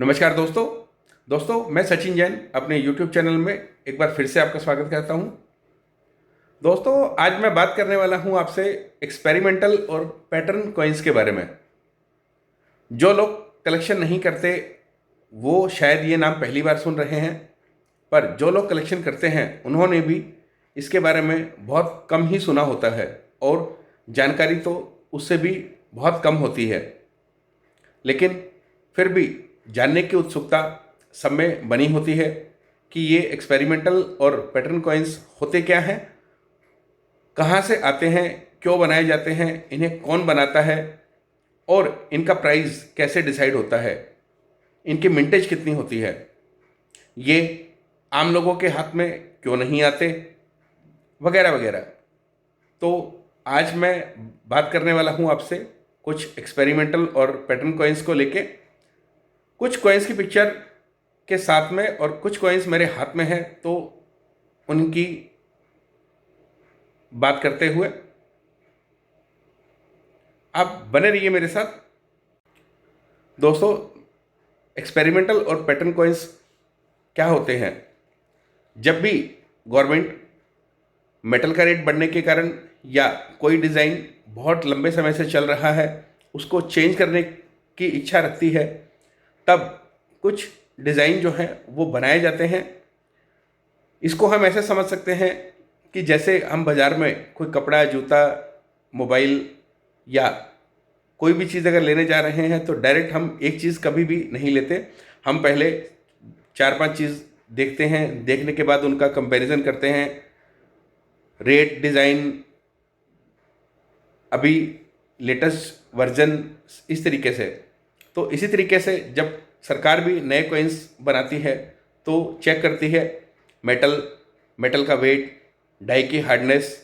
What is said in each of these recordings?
नमस्कार दोस्तों मैं सचिन जैन अपने YouTube चैनल में एक बार फिर से आपका स्वागत करता हूं। दोस्तों, आज मैं बात करने वाला हूं आपसे एक्सपेरिमेंटल और पैटर्न कॉइन्स के बारे में। जो लोग कलेक्शन नहीं करते वो शायद ये नाम पहली बार सुन रहे हैं, पर जो लोग कलेक्शन करते हैं उन्होंने भी इसके बारे में बहुत कम ही सुना होता है और जानकारी तो उससे भी बहुत कम होती है। लेकिन फिर भी जानने की उत्सुकता सब में बनी होती है कि ये एक्सपेरिमेंटल और पैटर्न कॉइन्स होते क्या हैं, कहाँ से आते हैं, क्यों बनाए जाते हैं, इन्हें कौन बनाता है और इनका प्राइस कैसे डिसाइड होता है, इनकी मिंटेज कितनी होती है, ये आम लोगों के हाथ में क्यों नहीं आते, वगैरह वगैरह। तो आज मैं बात करने वाला हूँ आपसे कुछ एक्सपेरिमेंटल और पैटर्न कॉइन्स को लेके। कुछ कॉइन्स की पिक्चर के साथ में और कुछ कॉइन्स मेरे हाथ में है, तो उनकी बात करते हुए आप बने रहिए मेरे साथ। दोस्तों, एक्सपेरिमेंटल और पैटर्न कॉइन्स क्या होते हैं? जब भी गवर्नमेंट मेटल का रेट बढ़ने के कारण या कोई डिज़ाइन बहुत लंबे समय से चल रहा है उसको चेंज करने की इच्छा रखती है, तब कुछ डिज़ाइन जो हैं वो बनाए जाते हैं। इसको हम ऐसे समझ सकते हैं कि जैसे हम बाज़ार में कोई कपड़ा, जूता, मोबाइल या कोई भी चीज़ अगर लेने जा रहे हैं तो डायरेक्ट हम एक चीज़ कभी भी नहीं लेते। हम पहले 4-5 चीज़ देखते हैं, देखने के बाद उनका कंपैरिजन करते हैं, रेट, डिज़ाइन, अभी लेटेस्ट वर्जन, इस तरीके से। तो इसी तरीके से जब सरकार भी नए कॉइन्स बनाती है तो चेक करती है मेटल का वेट, डाई की हार्डनेस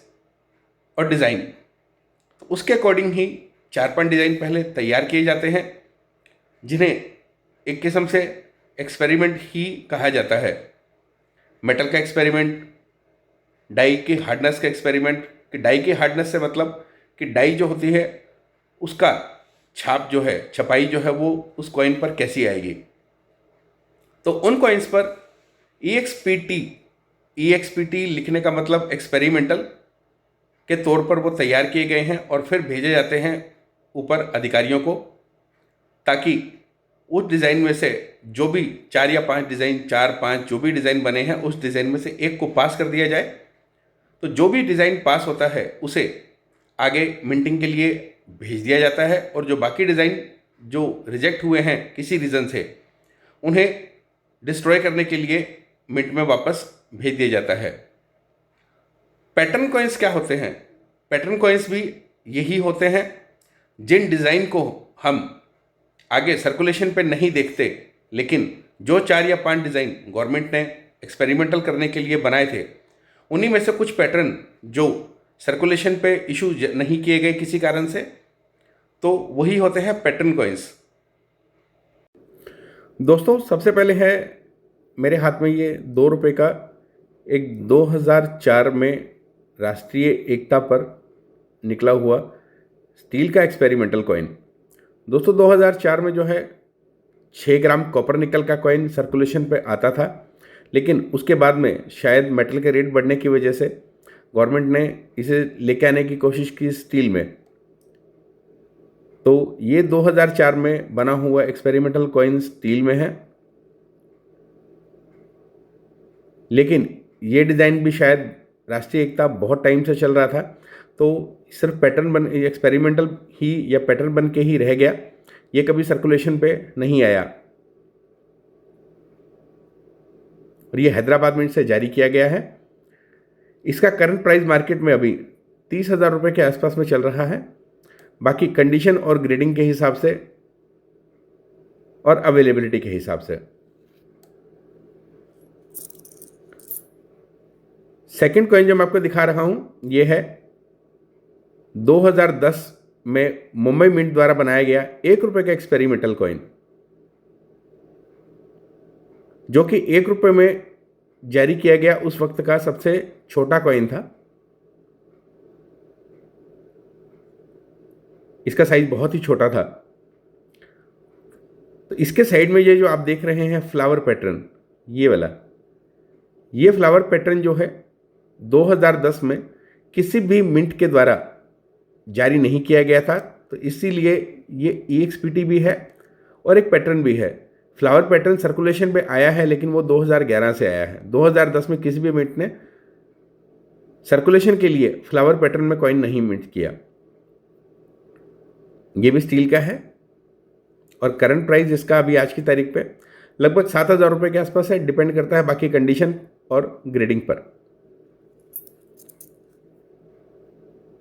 और डिज़ाइन। तो उसके अकॉर्डिंग ही 4-5 डिज़ाइन पहले तैयार किए जाते हैं, जिन्हें एक किस्म से एक्सपेरिमेंट ही कहा जाता है। मेटल का एक्सपेरिमेंट, डाई की हार्डनेस का एक्सपेरिमेंट। कि डाई की हार्डनेस से मतलब कि डाई जो होती है उसका छाप जो है, छपाई जो है वो उस कॉइन पर कैसी आएगी। तो उन कॉइन्स पर EXPT लिखने का मतलब एक्सपेरिमेंटल के तौर पर वो तैयार किए गए हैं और फिर भेजे जाते हैं ऊपर अधिकारियों को, ताकि उस डिज़ाइन में से जो भी 4 या 5 डिज़ाइन, 4-5 जो भी डिज़ाइन बने हैं उस डिज़ाइन में से एक को पास कर दिया जाए। तो जो भी डिज़ाइन पास होता है उसे आगे मिंटिंग के लिए भेज दिया जाता है, और जो बाकी डिज़ाइन जो रिजेक्ट हुए हैं किसी रीज़न से, उन्हें डिस्ट्रॉय करने के लिए मिंट में वापस भेज दिया जाता है। पैटर्न कॉइन्स क्या होते हैं? पैटर्न कॉइन्स भी यही होते हैं जिन डिज़ाइन को हम आगे सर्कुलेशन पे नहीं देखते, लेकिन जो 4 या 5 डिज़ाइन गवर्नमेंट ने एक्सपेरिमेंटल करने के लिए बनाए थे, उन्हीं में से कुछ पैटर्न जो सर्कुलेशन पे इशू नहीं किए गए किसी कारण से, तो वही होते हैं पैटर्न कॉइन्स। दोस्तों, सबसे पहले है मेरे हाथ में ये 2 रुपये का एक 2004 में राष्ट्रीय एकता पर निकला हुआ स्टील का एक्सपेरिमेंटल कॉइन। दोस्तों, 2004 में जो है 6 ग्राम कॉपर निकल का कॉइन सर्कुलेशन पे आता था, लेकिन उसके बाद में शायद मेटल के रेट बढ़ने की वजह से गवर्नमेंट ने इसे लेके आने की कोशिश की स्टील में। तो ये 2004 में बना हुआ एक्सपेरिमेंटल कॉइन स्टील में है, लेकिन ये डिज़ाइन भी शायद राष्ट्रीय एकता बहुत टाइम से चल रहा था, तो सिर्फ पैटर्न बन एक्सपेरिमेंटल ही या पैटर्न बन के ही रह गया, ये कभी सर्कुलेशन पे नहीं आया। और ये हैदराबाद में से जारी किया गया है। इसका करंट प्राइस मार्केट में अभी 30,000 रुपये के आसपास में चल रहा है। बाकी कंडीशन और ग्रेडिंग के हिसाब से और अवेलेबिलिटी के हिसाब से। सेकंड कॉइन जो मैं आपको दिखा रहा हूं ये है 2010 में मुंबई मिंट द्वारा बनाया गया 1 रुपये का एक्सपेरिमेंटल कॉइन, जो कि 1 रुपये में जारी किया गया उस वक्त का सबसे छोटा कॉइन था। इसका साइज बहुत ही छोटा था। तो तो इसके साइड में ये जो आप देख रहे हैं फ्लावर पैटर्न, ये वाला, ये फ्लावर पैटर्न जो है 2010 में किसी भी मिंट के द्वारा जारी नहीं किया गया था, तो इसीलिए ये EXPT भी है और एक पैटर्न भी है। फ्लावर पैटर्न सर्कुलेशन पे आया है लेकिन वो 2011 से आया है। 2010 में किसी भी मिंट ने सर्कुलेशन के लिए फ्लावर पैटर्न में कॉइन नहीं मिंट किया। ये भी स्टील का है और करंट प्राइस इसका अभी आज की तारीख पे लगभग 7,000 रुपये के आसपास है। डिपेंड करता है बाकी कंडीशन और ग्रेडिंग पर।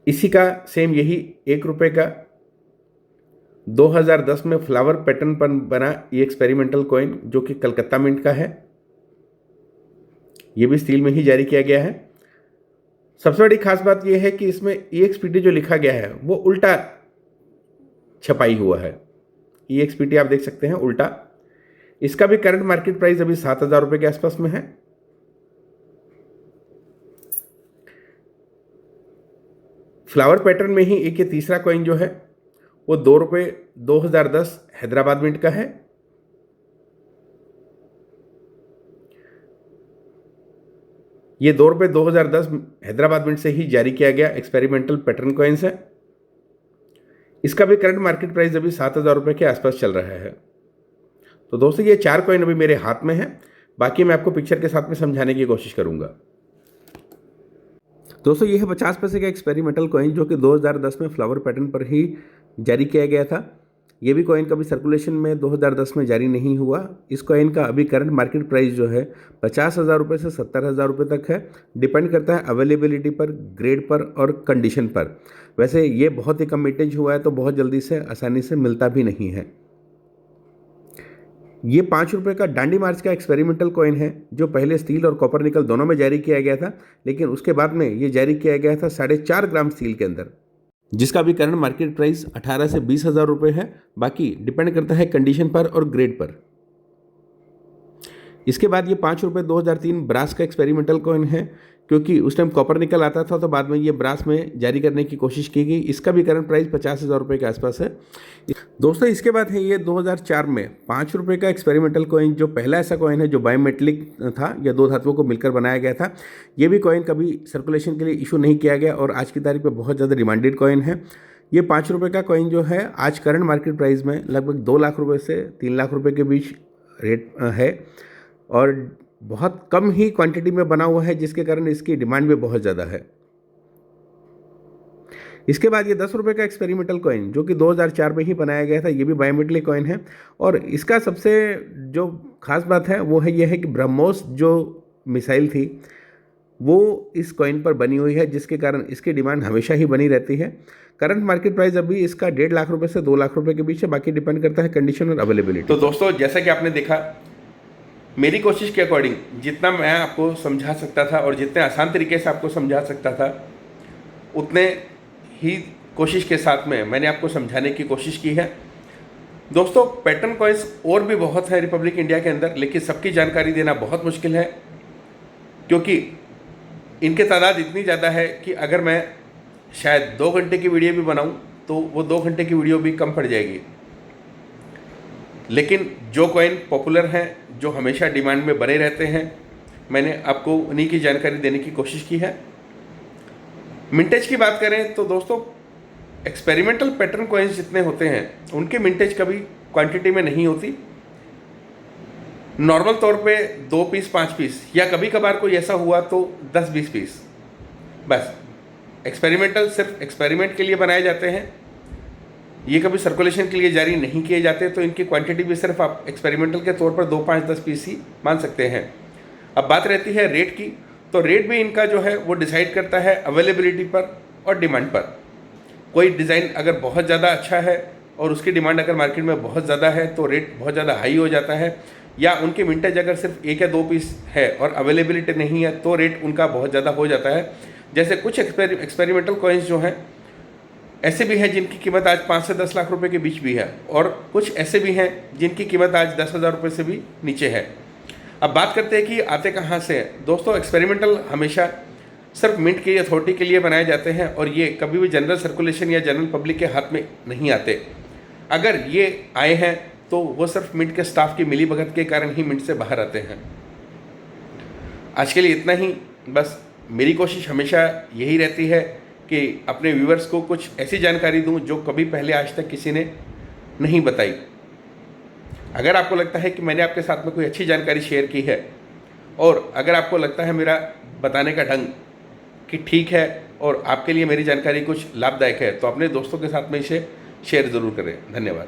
इसी का सेम यही 1 रुपये का 2010 में फ्लावर पैटर्न पर बना ये एक्सपेरिमेंटल कॉइन जो कि कलकत्ता मिंट का है, ये भी स्टील में ही जारी किया गया है। सबसे बड़ी खास बात यह है कि इसमें EXPT जो लिखा गया है वो उल्टा छपाई हुआ है। EXPT आप देख सकते हैं उल्टा। इसका भी करंट मार्केट प्राइस अभी 7,000 रुपये के आसपास में है। फ्लावर पैटर्न में ही एक ये तीसरा कॉइन जो है वो 2 रुपये 2010 हैदराबाद मिंट का है। ये 2 रुपये 2010 हैदराबाद मिंट से ही जारी किया गया एक्सपेरिमेंटल पैटर्न कॉइन्स है। इसका भी करंट मार्केट प्राइस अभी 7,000 रुपये के आसपास चल रहा है। तो दोस्तों ये 4 कॉइन अभी मेरे हाथ में है, बाकी मैं आपको पिक्चर के साथ में समझाने की कोशिश करूंगा। दोस्तों ये है 50 पैसे का एक्सपेरिमेंटल कॉइन जो कि 2010 में फ्लावर पैटर्न पर ही जारी किया गया था। ये भी कॉइन कभी सर्कुलेशन में 2010 में जारी नहीं हुआ। इस कॉइन का अभी करंट मार्केट प्राइस जो है 50,000 रुपये से 70,000 रुपये तक है। डिपेंड करता है अवेलेबिलिटी पर, ग्रेड पर और कंडीशन पर। वैसे ये बहुत ही कम मिंटेज हुआ है तो बहुत जल्दी से आसानी से मिलता भी नहीं है। ये 5 रुपये का डांडी मार्च का एक्सपेरिमेंटल कॉइन है जो पहले स्टील और कॉपर निकल दोनों में जारी किया गया था, लेकिन उसके बाद में ये जारी किया गया था 4.5 ग्राम स्टील के अंदर, जिसका भी करंट मार्केट प्राइस 18 से 20,000 रुपये है। बाकी डिपेंड करता है कंडीशन पर और ग्रेड पर। इसके बाद ये 5 रुपये 2003 ब्रास का एक्सपेरिमेंटल कॉइन है, क्योंकि उस टाइम कॉपर निकल आता था तो बाद में ये ब्रास में जारी करने की कोशिश की गई। इसका भी करंट प्राइस 50,000 रुपये के आसपास है। दोस्तों इसके बाद है ये 2004 में 5 रुपये का एक्सपेरिमेंटल कॉइन, जो पहला ऐसा कॉइन है जो बायोमेट्रिक था या 2 धातुओं को मिलकर बनाया गया था। ये भी कॉइन कभी सर्कुलेशन के लिए इशू नहीं किया गया और आज की तारीख पर बहुत ज़्यादा डिमांडेड कॉइन है। ये 5 रुपये का कॉइन जो है आज करंट मार्केट प्राइस में लगभग 2 लाख रुपये से 3 लाख रुपये के बीच रेट है और बहुत कम ही क्वांटिटी में बना हुआ है, जिसके कारण इसकी डिमांड भी बहुत ज़्यादा है। इसके बाद ये 10 रुपये का एक्सपेरिमेंटल कॉइन जो कि 2004 में ही बनाया गया था, ये भी बायोमेट्रिक कॉइन है और इसका सबसे जो खास बात है वो है ये है कि ब्रह्मोस जो मिसाइल थी वो इस कॉइन पर बनी हुई है, जिसके कारण इसकी डिमांड हमेशा ही बनी रहती है। करंट मार्केट प्राइस अभी इसका 1.5 लाख रुपये से 2 लाख रुपये के बीच है। बाकी डिपेंड करता है कंडीशन और अवेलेबिलिटी। तो दोस्तों जैसा कि आपने देखा, मेरी कोशिश के अकॉर्डिंग जितना मैं आपको समझा सकता था और जितने आसान तरीके से आपको समझा सकता था उतने ही कोशिश के साथ में मैंने आपको समझाने की कोशिश की है। दोस्तों पैटर्न कॉइन्स और भी बहुत है रिपब्लिक इंडिया के अंदर, लेकिन सबकी जानकारी देना बहुत मुश्किल है क्योंकि इनके तादाद इतनी ज़्यादा है कि अगर मैं शायद 2 घंटे की वीडियो भी बनाऊं तो वो 2 घंटे की वीडियो भी कम पड़ जाएगी। लेकिन जो कॉइन पॉपुलर हैं, जो हमेशा डिमांड में बने रहते हैं, मैंने आपको उन्हीं की जानकारी देने की कोशिश की है। मिंटेज की बात करें तो दोस्तों एक्सपेरिमेंटल पैटर्न कॉइन्स जितने होते हैं उनकी मिंटेज कभी क्वांटिटी में नहीं होती। नॉर्मल तौर पे 2 पीस 5 पीस या कभी कभार कोई ऐसा हुआ तो 10-20 पीस, बस। एक्सपेरिमेंटल सिर्फ एक्सपेरिमेंट के लिए बनाए जाते हैं, ये कभी सर्कुलेशन के लिए जारी नहीं किए जाते, तो इनकी क्वांटिटी भी सिर्फ आप एक्सपेरिमेंटल के तौर पर 2, 5, 10 पीस ही मान सकते हैं। अब बात रहती है रेट की, तो रेट भी इनका जो है वो डिसाइड करता है अवेलेबिलिटी पर और डिमांड पर। कोई डिज़ाइन अगर बहुत ज़्यादा अच्छा है और उसकी डिमांड अगर मार्केट में बहुत ज़्यादा है तो रेट बहुत ज़्यादा हाई हो जाता है, या उनकी मिंटेज अगर सिर्फ 1 या 2 पीस है और अवेलेबिलिटी नहीं है तो रेट उनका बहुत ज़्यादा हो जाता है। जैसे कुछ एक्सपेरिमेंटल कॉइन्स जो हैं ऐसे भी हैं जिनकी कीमत आज 5 से 10 लाख रुपए के बीच भी है, और कुछ ऐसे भी हैं जिनकी कीमत आज 10,000 रुपये से भी नीचे है। अब बात करते हैं कि आते कहाँ से हैं। दोस्तों एक्सपेरिमेंटल हमेशा सिर्फ मिंट की अथॉरिटी के लिए बनाए जाते हैं और ये कभी भी जनरल सर्कुलेशन या जनरल पब्लिक के हाथ में नहीं आते। अगर ये आए हैं तो वो सिर्फ मिंट के स्टाफ की मिलीभगत के कारण ही मिंट से बाहर आते हैं। आज के लिए इतना ही। बस मेरी कोशिश हमेशा यही रहती है कि अपने व्यूअर्स को कुछ ऐसी जानकारी दूं जो कभी पहले आज तक किसी ने नहीं बताई। अगर आपको लगता है कि मैंने आपके साथ में कोई अच्छी जानकारी शेयर की है और अगर आपको लगता है मेरा बताने का ढंग कि ठीक है और आपके लिए मेरी जानकारी कुछ लाभदायक है, तो अपने दोस्तों के साथ में इसे शेयर ज़रूर करें। धन्यवाद।